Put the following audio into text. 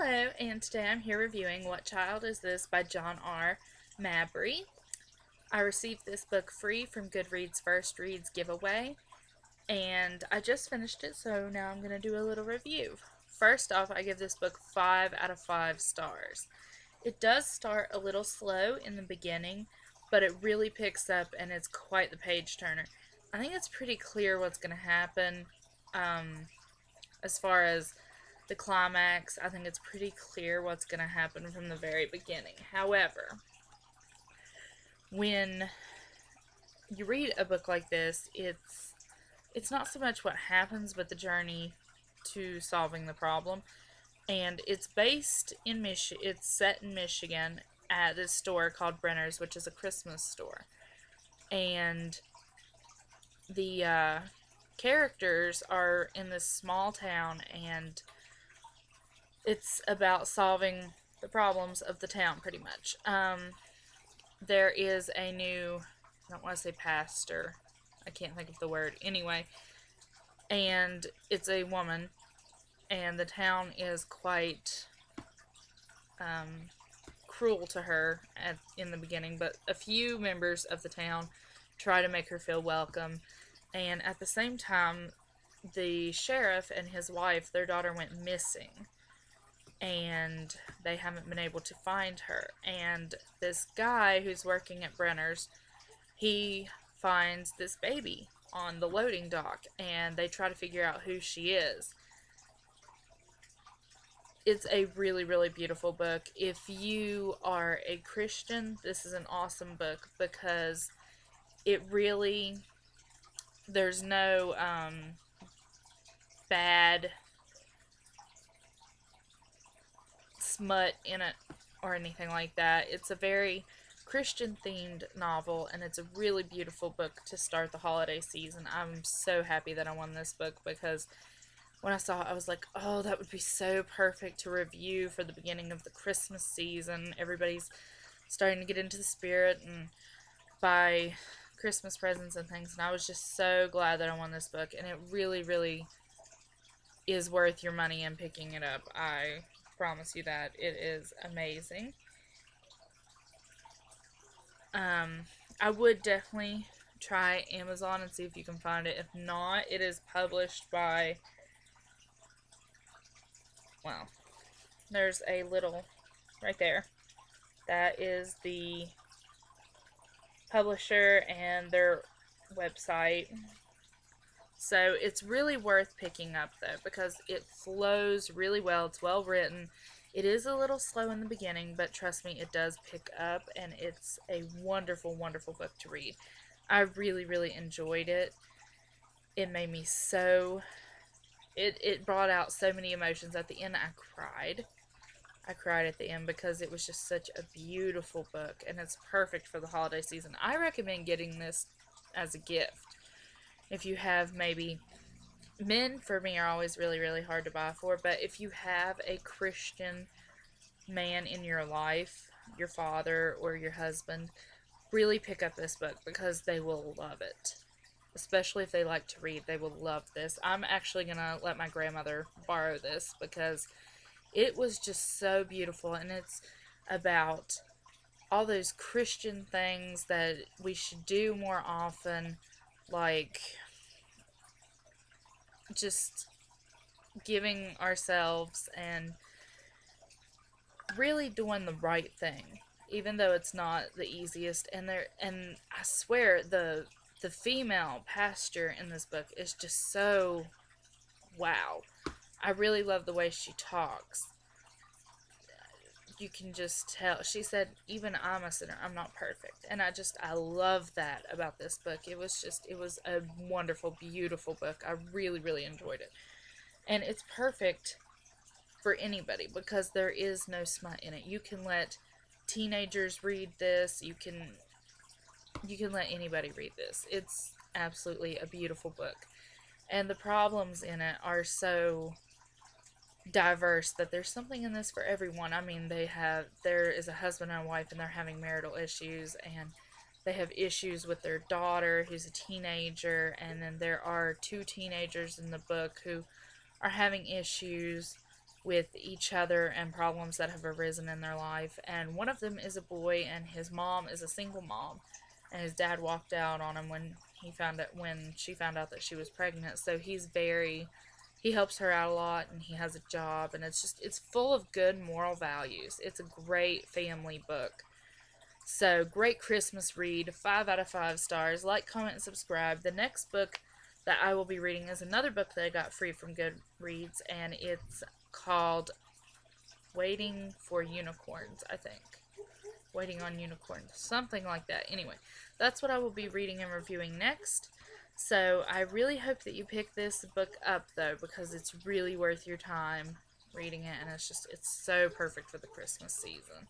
Hello, and today I'm here reviewing What Child Is This by John R. Mabry. I received this book free from Goodreads First Reads giveaway, and I just finished it, so now I'm going to do a little review. First off, I give this book 5 out of 5 stars. It does start a little slow in the beginning, but it really picks up and it's quite the page turner. I think it's pretty clear what's going to happen as far as the climax. I think it's pretty clear what's going to happen from the very beginning. However, when you read a book like this, it's not so much what happens, but the journey to solving the problem. And it's based in It's set in Michigan at this store called Brenner's, which is a Christmas store. And the characters are in this small town, and it's about solving the problems of the town, pretty much. There is a new, I don't want to say pastor, I can't think of the word, anyway, and it's a woman, and the town is quite cruel to her in the beginning, but a few members of the town try to make her feel welcome, and at the same time, the sheriff and his wife, their daughter went missing, and they haven't been able to find her. And this guy who's working at Brenner's, he finds this baby on the loading dock, and they try to figure out who she is. It's a really, really beautiful book. If you are a Christian, this is an awesome book because it really, there's no bad smut in it or anything like that. It's a very Christian themed novel, and it's a really beautiful book to start the holiday season. I'm so happy that I won this book because when I saw it, I was like, oh, that would be so perfect to review for the beginning of the Christmas season. Everybody's starting to get into the spirit and buy Christmas presents and things, and I was just so glad that I won this book, and it really, really is worth your money in picking it up. I promise you that. It is amazing. I would definitely try Amazon and see if you can find it. If not, it is published by, well, there's a little right there. That is the publisher and their website. So it's really worth picking up, though, because it flows really well. It's well written. It is a little slow in the beginning, but trust me, it does pick up, and it's a wonderful, wonderful book to read. I really, really enjoyed it. It made me so... It brought out so many emotions. At the end, I cried. I cried at the end because it was just such a beautiful book, and it's perfect for the holiday season. I recommend getting this as a gift. If you have maybe, men for me are always really, really hard to buy for, but if you have a Christian man in your life, your father or your husband, really pick up this book because they will love it. Especially if they like to read, they will love this. I'm actually going to let my grandmother borrow this because it was just so beautiful, and it's about all those Christian things that we should do more often, like just giving ourselves and really doing the right thing, even though it's not the easiest. And I swear the female pastor in this book is just so wow. I really love the way she talks. You can just tell. She said, even I'm a sinner, I'm not perfect. And I love that about this book. It was a wonderful, beautiful book. I really, really enjoyed it. And it's perfect for anybody because there is no smut in it. You can let teenagers read this. You can let anybody read this. It's absolutely a beautiful book. And the problems in it are so diverse that there's something in this for everyone. I mean, there is a husband and a wife, and they're having marital issues, and they have issues with their daughter who's a teenager, and then there are two teenagers in the book who are having issues with each other and problems that have arisen in their life. And one of them is a boy, and his mom is a single mom, and his dad walked out on him when she found out that she was pregnant. So he helps her out a lot, and he has a job, and it's full of good moral values. It's a great family book. So, great Christmas read, 5 out of 5 stars. Like, comment, and subscribe. The next book that I will be reading is another book that I got free from Goodreads, and it's called Waiting for Unicorns, I think. Waiting on Unicorns, something like that. Anyway, that's what I will be reading and reviewing next. So, I really hope that you pick this book up, though, because it's really worth your time reading it, and it's so perfect for the Christmas season.